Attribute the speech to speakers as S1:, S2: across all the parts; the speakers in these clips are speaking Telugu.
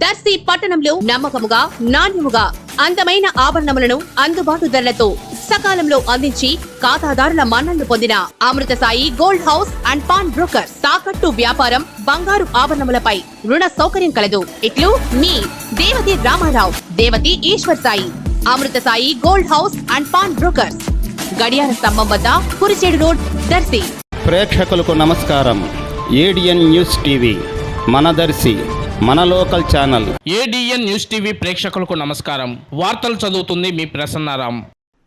S1: దర్శి పట్టణంలో నమ్మకముగా నాణ్యముగా అందమైన ఆభరణములను అందుబాటు ధరలతో సకాలంలో అందించి ఖాతాదారుల మన్ననలు పొందిన Amrutha Sai gold house and pawn broker. తాకట్టు వ్యాపారం, బంగారు ఆభరణములపై రుణ సౌకర్యం కలదు. ఇట్లు మీ Devathi Ramarao, Devathi Eshwar Sai. Amrutha Sai gold house and pawn brokers, గడియార స్తంభం వద్ద కురిచేడు రోడ్, దర్శి.
S2: ప్రేక్షకులకు నమస్కారం. ఏడిఎన్ న్యూస్ టీవీ మన దర్శి, మన local channel.
S3: ADN news TV ప్రేక్షకులకు నమస్కారం. వార్తలు చదువుతుంది మీ Prasannaram.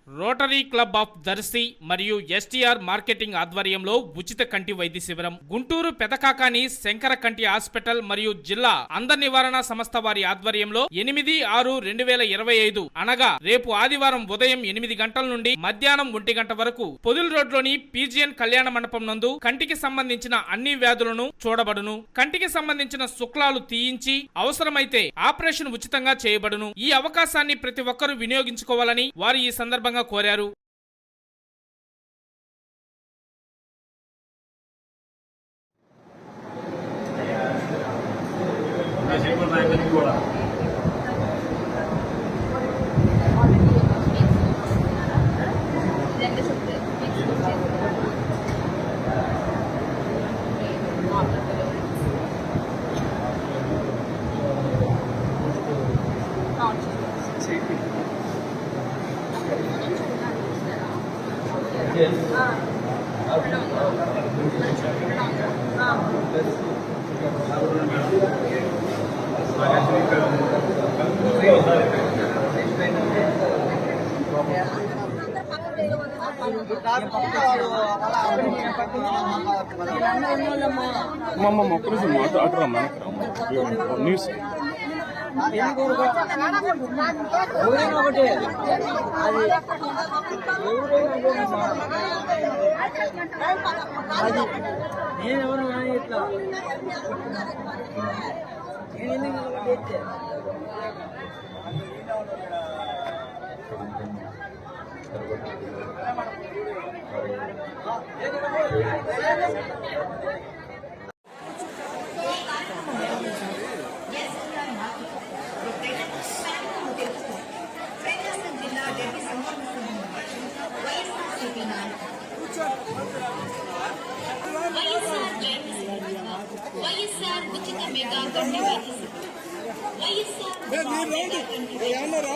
S3: Rotary club of Darshi మరియు ఎస్టీఆర్ మార్కెటింగ్ ఆధ్వర్యంలో ఉచిత కంటి వైద్య శిబిరం. గుంటూరు పెదకాకాని శంకర కంటి హాస్పిటల్ మరియు జిల్లా అంధ నివారణ సంస్థ వారి ఆధ్వర్యంలో 8/6/2025 అనగా రేపు ఆదివారం ఉదయం 8 గంటల నుండి మధ్యాహ్నం 1 గంట వరకు పొదిల్ రోడ్లోని పీజీఎన్ కళ్యాణ మండపం నందు కంటికి సంబంధించిన అన్ని వ్యాధులను చూడబడును. కంటికి సంబంధించిన శుక్లాలు తీయించి అవసరమైతే ఆపరేషన్ ఉచితంగా చేయబడును. ఈ అవకాశాన్ని ప్రతి ఒక్కరూ వినియోగించుకోవాలని వారు ఈ సందర్భంగా కోరారు. న్యూస్
S4: వైఎస్ఆర్ ఉచిత మెగా కంటి వైద్య
S5: అందరూ